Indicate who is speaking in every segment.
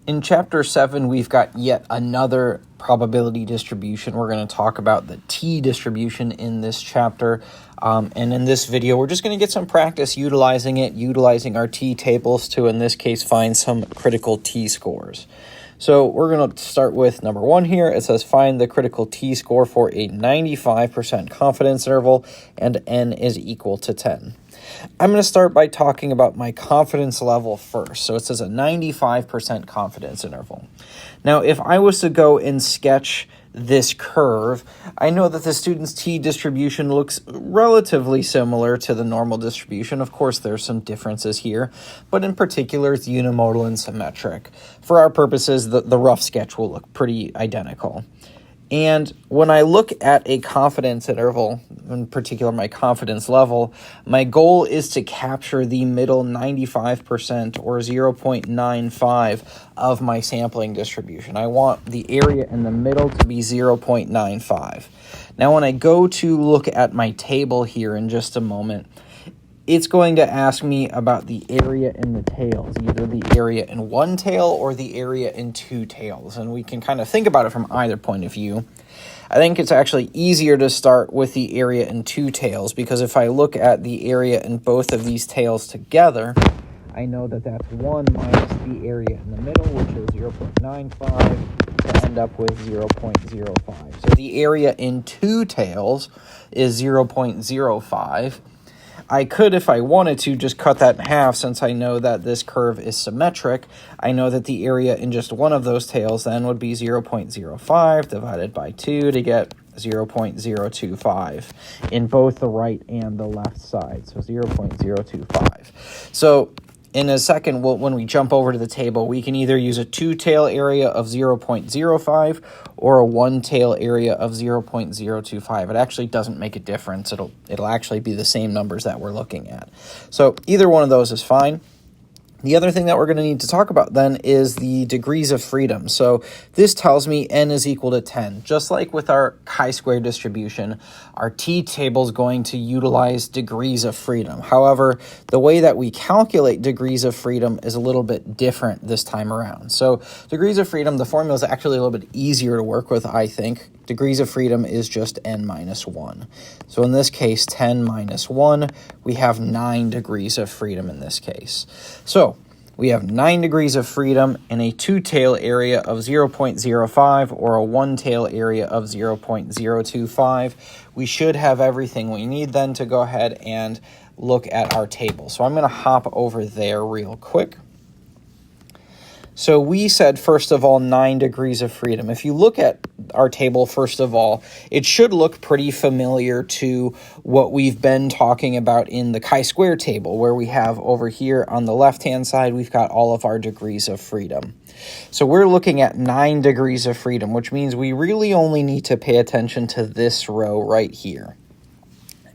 Speaker 1: In Chapter 7, we've got yet another probability distribution. We're going to talk about the t-distribution in this chapter. And in this video, we're just going to get some practice utilizing it, utilizing our t-tables to, in this case, find some critical t-scores. So we're going to start with number 1 here. It says find the critical t-score for a 95% confidence interval and n is equal to 10. I'm going to start by talking about my confidence level first. So it says a 95% confidence interval. Now, if I was to go and sketch this curve, I know that the student's t-distribution looks relatively similar to the normal distribution. Of course, there's some differences here, but in particular, it's unimodal and symmetric. For our purposes, the rough sketch will look pretty identical. And when I look at a confidence interval, in particular my confidence level, my goal is to capture the middle 95% or 0.95 of my sampling distribution. I want the area in the middle to be 0.95. Now when I go to look at my table here in just a moment, it's going to ask me about the area in the tails, either the area in one tail or the area in two tails. And we can kind of think about it from either point of view. I think it's actually easier to start with the area in two tails, because if I look at the area in both of these tails together, I know that that's 1 minus the area in the middle, which is 0.95, to end up with 0.05. So the area in two tails is 0.05. I could, if I wanted to, just cut that in half. Since I know that this curve is symmetric, I know that the area in just one of those tails then would be 0.05 divided by 2 to get 0.025 in both the right and the left side, so 0.025. So in a second, when we jump over to the table, we can either use a two-tail area of 0.05 or a one-tail area of 0.025. It actually doesn't make a difference. It'll actually be the same numbers that we're looking at. So either one of those is fine. The other thing that we're going to need to talk about then is the degrees of freedom. So this tells me n is equal to 10. Just like with our chi-square distribution, our t-table is going to utilize degrees of freedom. However, the way that we calculate degrees of freedom is a little bit different this time around. So degrees of freedom, the formula is actually a little bit easier to work with, I think. Degrees of freedom is just n minus 1. So in this case, 10 minus 1, we have 9 degrees of freedom in this case. So we have 9 degrees of freedom in a two-tail area of 0.05 or a one-tail area of 0.025. We should have everything we need then to go ahead and look at our table. So I'm going to hop over there real quick. So we said, first of all, 9 degrees of freedom. If you look at our table, first of all, it should look pretty familiar to what we've been talking about in the chi-square table, where we have over here on the left-hand side, we've got all of our degrees of freedom. So we're looking at 9 degrees of freedom, which means we really only need to pay attention to this row right here.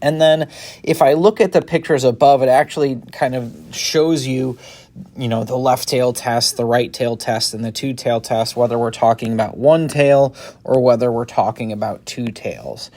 Speaker 1: And then if I look at the pictures above, it actually kind of shows you, the left tail test, the right tail test, and the two tail test, whether we're talking about one tail or whether we're talking about two tails.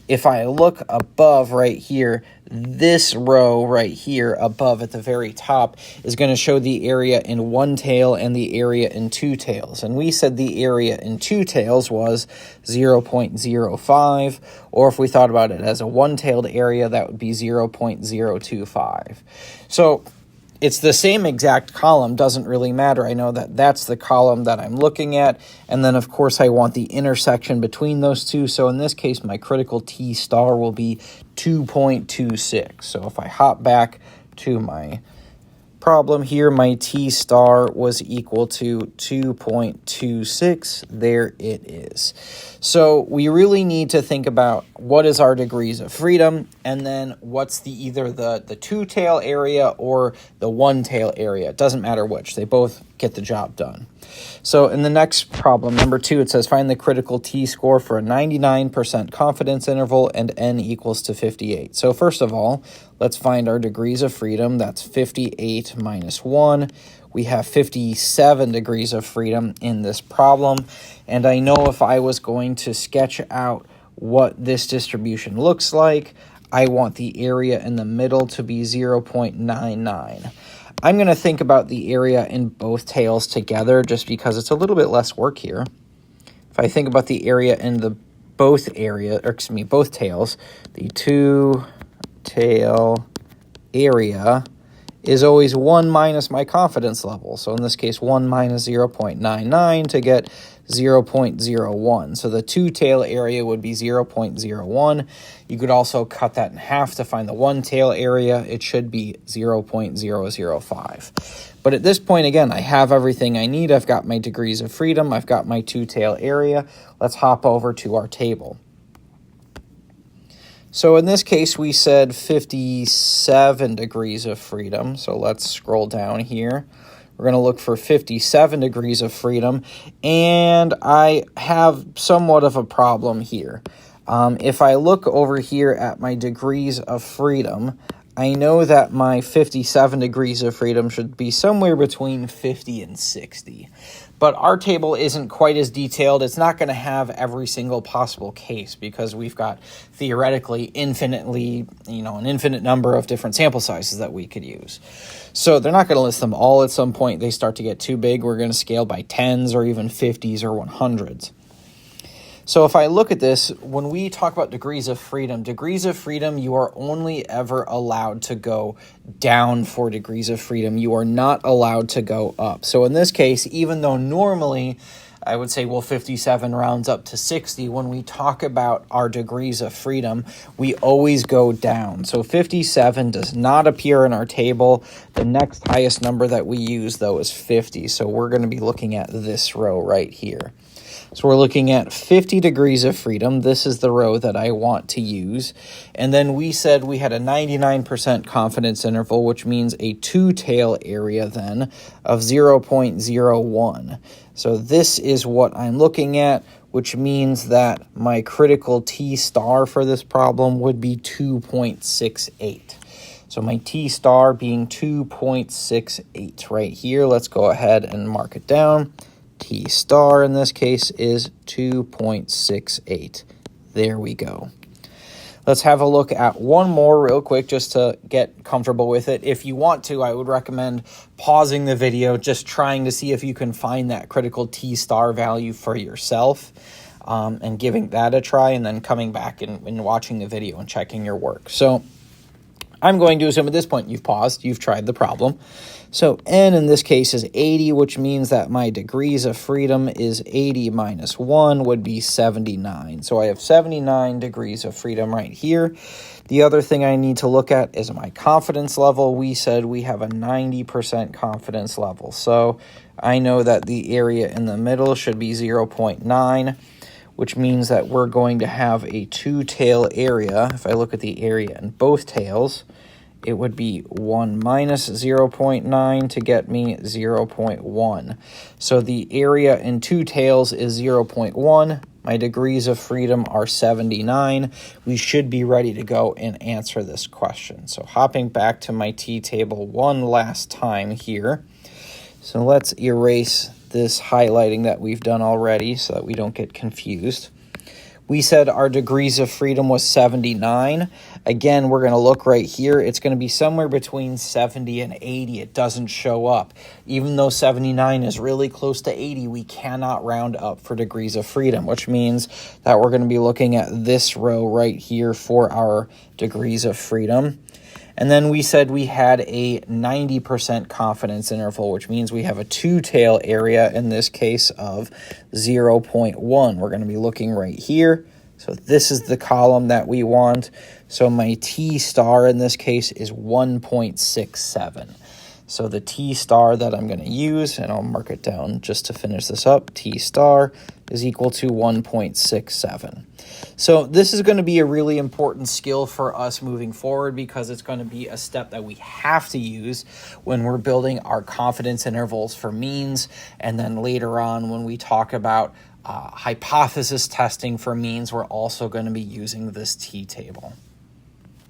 Speaker 1: If I look above right here, this row right here above at the very top is going to show the area in one tail and the area in two tails. And we said the area in two tails was 0.05, or if we thought about it as a one-tailed area, that would be 0.025. So it's the same exact column, doesn't really matter. I know that that's the column that I'm looking at, and then of course I want the intersection between those two. So in this case, my critical T star will be 2.26. So if I hop back to my problem here, my T star was equal to 2.26. There it is. So we really need to think about what is our degrees of freedom, and then what's either the two-tail area or the one-tail area. It doesn't matter which. They both get the job done. So in the next problem, number 2, it says find the critical t-score for a 99% confidence interval and n equals to 58. So first of all, let's find our degrees of freedom. That's 58 minus 1. We have 57 degrees of freedom in this problem. And I know if I was going to sketch out what this distribution looks like, I want the area in the middle to be 0.99. I'm going to think about the area in both tails together just because it's a little bit less work here. If I think about the area in the both tails, the two-tail area is always 1 minus my confidence level. So in this case, 1 minus 0.99 to get 0.01. So the two-tail area would be 0.01. You could also cut that in half to find the one-tail area. It should be 0.005. But at this point, again, I have everything I need. I've got my degrees of freedom. I've got my two-tail area. Let's hop over to our table. So in this case, we said 57 degrees of freedom. So let's scroll down here. We're going to look for 57 degrees of freedom, and I have somewhat of a problem here. If I look over here at my degrees of freedom, I know that my 57 degrees of freedom should be somewhere between 50 and 60. But our table isn't quite as detailed. It's not going to have every single possible case because we've got theoretically an infinite number of different sample sizes that we could use. So they're not going to list them all. At some point they start to get too big. We're going to scale by 10s or even 50s or 100s. So if I look at this, when we talk about degrees of freedom, you are only ever allowed to go down for degrees of freedom. You are not allowed to go up. So in this case, even though normally I would say, well, 57 rounds up to 60, when we talk about our degrees of freedom, we always go down. So 57 does not appear in our table. The next highest number that we use, though, is 50. So we're going to be looking at this row right here. So we're looking at 50 degrees of freedom. This is the row that I want to use. And then we said we had a 99% confidence interval, which means a two-tail area then of 0.01. So this is what I'm looking at, which means that my critical T-star for this problem would be 2.68. So my T-star being 2.68 right here. Let's go ahead and mark it down. T-star in this case is 2.68. There we go. Let's have a look at one more real quick just to get comfortable with it. If you want to, I would recommend pausing the video, just trying to see if you can find that critical T-star value for yourself and giving that a try, and then coming back and watching the video and checking your work. So I'm going to assume at this point you've paused, you've tried the problem. So n in this case is 80, which means that my degrees of freedom is 80 minus 1 would be 79. So I have 79 degrees of freedom right here. The other thing I need to look at is my confidence level. We said we have a 90% confidence level. So I know that the area in the middle should be 0.9. which means that we're going to have a two-tail area. If I look at the area in both tails, it would be 1 minus 0.9 to get me 0.1. So the area in two tails is 0.1. My degrees of freedom are 79. We should be ready to go and answer this question. So hopping back to my T-table one last time here. So let's erase this highlighting that we've done already so that we don't get confused. We said our degrees of freedom was 79. Again, we're going to look right here. It's going to be somewhere between 70 and 80. It doesn't show up. Even though 79 is really close to 80, we cannot round up for degrees of freedom, which means that we're going to be looking at this row right here for our degrees of freedom. And then we said we had a 90% confidence interval, which means we have a two-tail area, in this case, of 0.1. We're going to be looking right here. So this is the column that we want. So my T-star in this case is 1.67. So the T-star that I'm going to use, and I'll mark it down just to finish this up, T-star is equal to 1.67. So this is going to be a really important skill for us moving forward because it's going to be a step that we have to use when we're building our confidence intervals for means, and then later on when we talk about hypothesis testing for means, we're also going to be using this T-table.